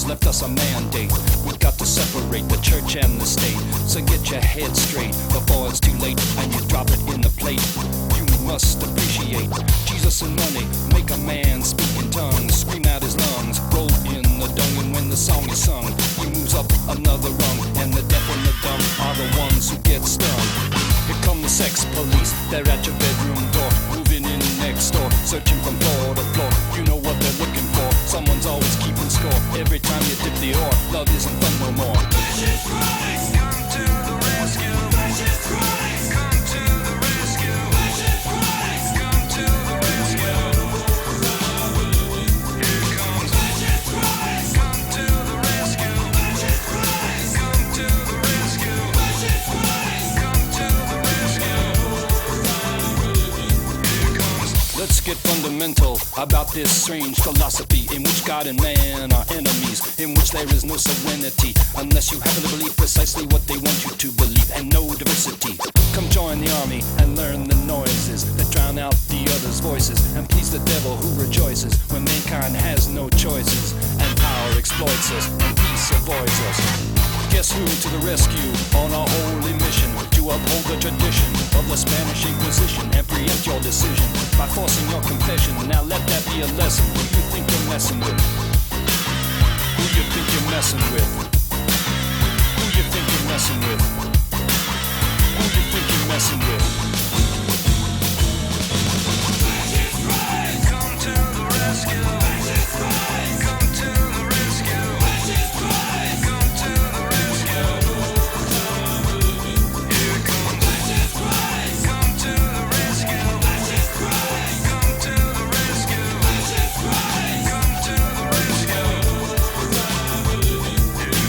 left us a mandate. We've got to separate the church and the state. So get your head straight before it's too late and you drop it in the plate. You must appreciate Jesus and money make a man speak in tongues, scream out his lungs, roll in the dung, and when the song is sung, he moves up another rung, and the deaf and the dumb are the ones who get stung. Here come the sex police, they're at your bedroom door, moving in next door, searching from floor to floor. You know what they're looking for, someone's always keeping score. Every time you dip the oar, love isn't fun no more. Vicious Christ, come to the rescue. Vicious Christ, come to the rescue. Vicious Christ, come to the rescue. Here comes Vicious Christ, come to the rescue. Vicious Christ, come to the rescue. Vicious Christ, come to the rescue. Here comes. Let's get fundamental about this strange philosophy in which God and man are enemies, in which there is no serenity unless you happen to believe precisely what they want you to believe, and no diversity. Come join the army and learn the noises that drown out the other's voices, and please the devil who rejoices when mankind has no choices, and power exploits us and peace avoids us. Guess who to the rescue on a holy mission to uphold the tradition of the Spanish Inquisition and preempt your decision by forcing your confession. Now let that be a lesson. Who you think you're messing with? Who you think you're messing with? Who you think you're messing with? Who you think you're messing with? Vicious Christ, come to the rescue. Vicious Christ, come to the rescue. Vicious Christ, come to the rescue. Here comes Vicious Christ, come to the rescue. Vicious Christ, come to the rescue. Vicious Christ, come to the rescue. Here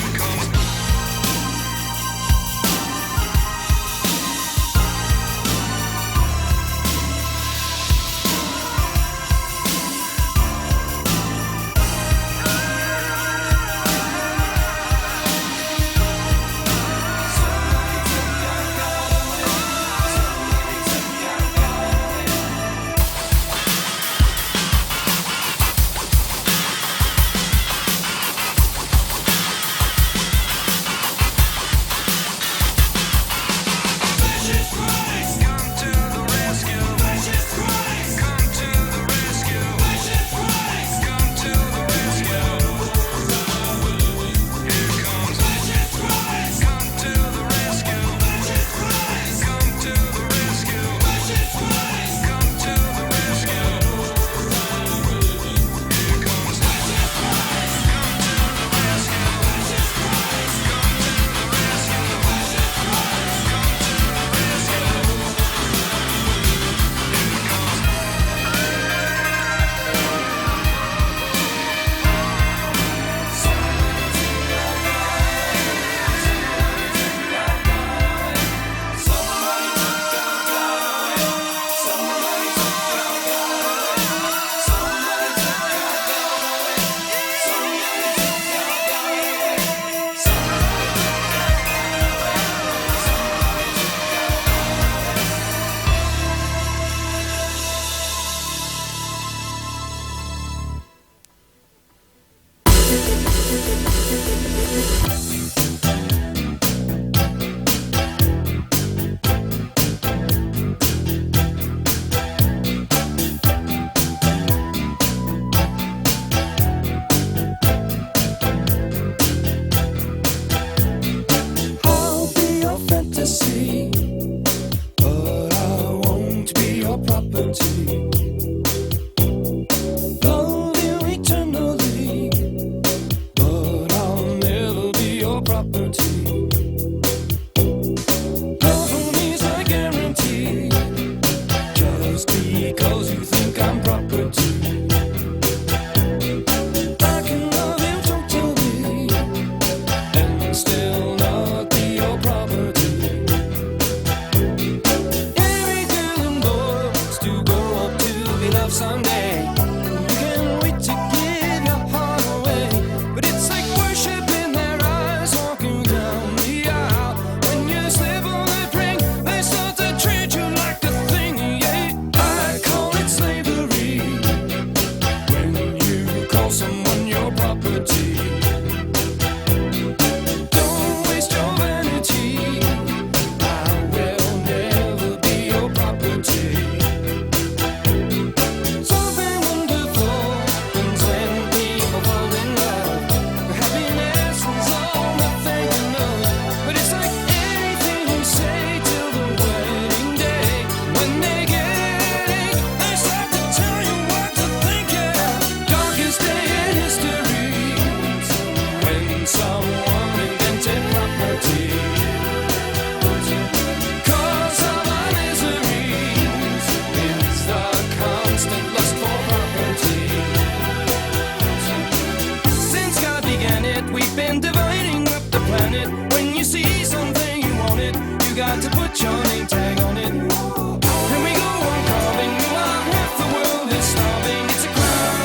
got to put your name tag on it. And we go on carving while half the world is starving. It's a crime.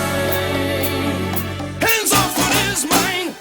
Hands off what is mine.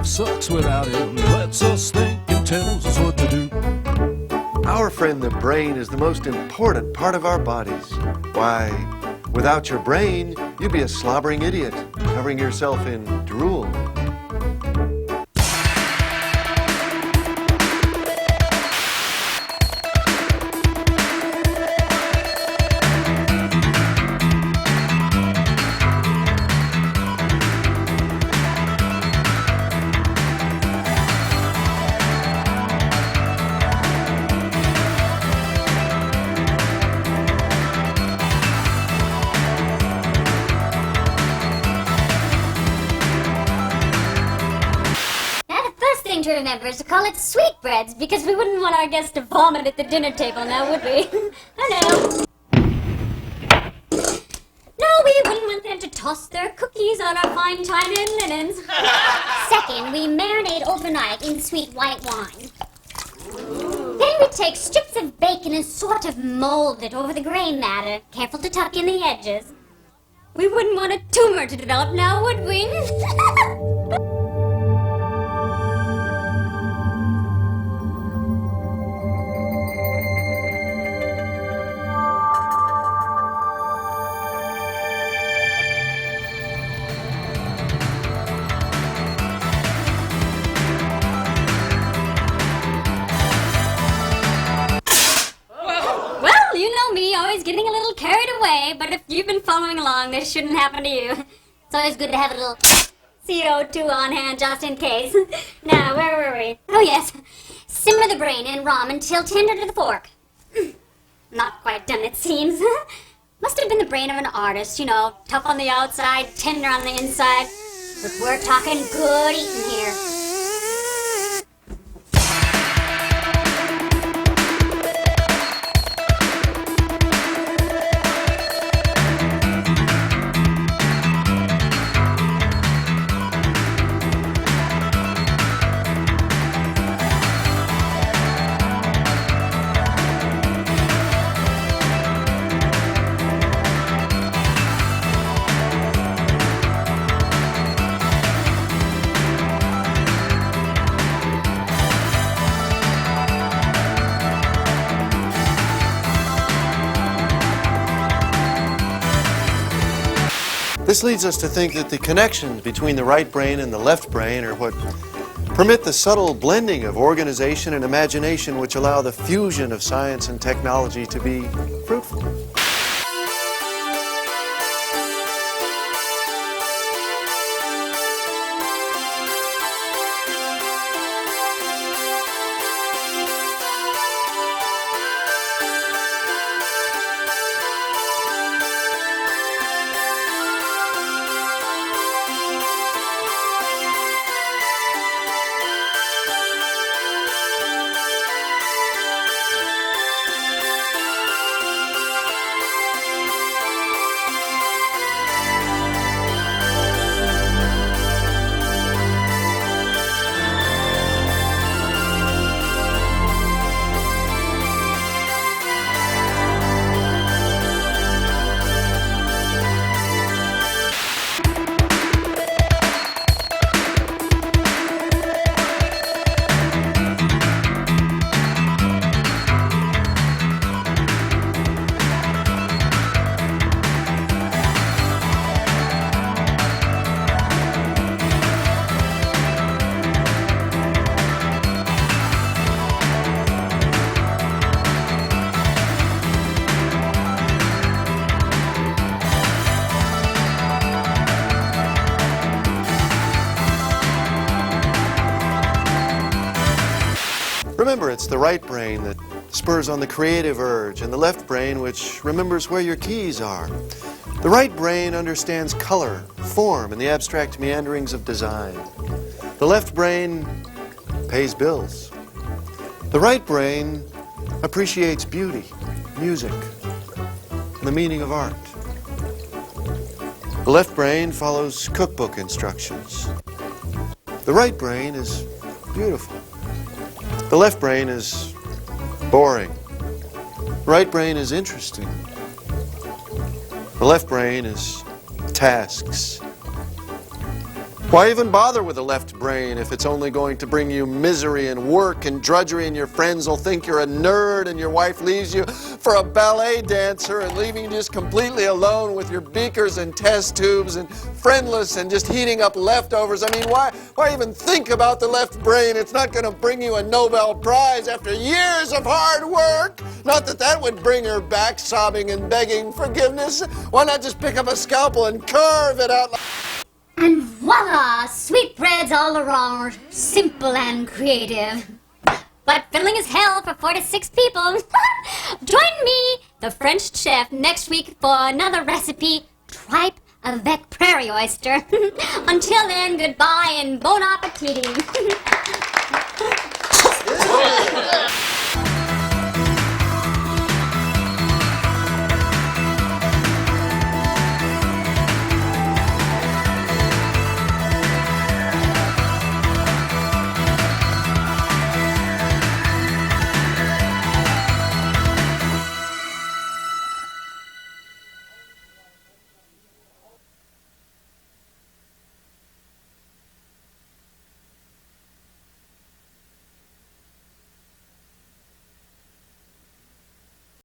Sucks without him. He lets us think and tells us what to do. Our friend the brain is the most important part of our bodies. Why, without your brain, you'd be a slobbering idiot, covering yourself in drool. To remember is to call it sweetbreads, because we wouldn't want our guests to vomit at the dinner table now, would we? I know. No, we wouldn't want them to toss their cookies on our fine china and linens. Second, we marinate overnight in sweet white wine. Then we take strips of bacon and sort of mold it over the gray matter, careful to tuck in the edges. We wouldn't want a tumor to develop now, would we? Getting a little carried away, but if you've been following along, this shouldn't happen to you. It's always good to have a little CO2 on hand just in case. Now, where were we? Oh yes, simmer the brain in rum until tender to the fork. Not quite done, it seems. Must have been the brain of an artist, you know, tough on the outside, tender on the inside. But we're talking good eating here. This leads us to think that the connections between the right brain and the left brain are what Permit the subtle blending of organization and imagination which allow the fusion of science and technology to be fruitful. Remember, it's the right brain that spurs on the creative urge, and the left brain which remembers where your keys are. The right brain understands color, form, and the abstract meanderings of design. The left brain pays bills. The right brain appreciates beauty, music, and the meaning of art. The left brain follows cookbook instructions. The right brain is beautiful. The left brain is boring. The right brain is interesting. The left brain is tasks. Why even bother with the left brain if it's only going to bring you misery and work and drudgery, and your friends will think you're a nerd, and your wife leaves you for a ballet dancer and leaving you just completely alone with your beakers and test tubes and friendless and just heating up leftovers? I mean, why even think about the left brain? It's not going to bring you a Nobel Prize after years of hard work. Not that that would bring her back sobbing and begging forgiveness. Why not just pick up a scalpel and carve it out? And voila! Sweetbreads all around, simple and creative. But filling is hell for 4 to 6 people. Join me, the French chef, next week for another recipe, tripe avec prairie oyster. Until then, goodbye and bon appetit.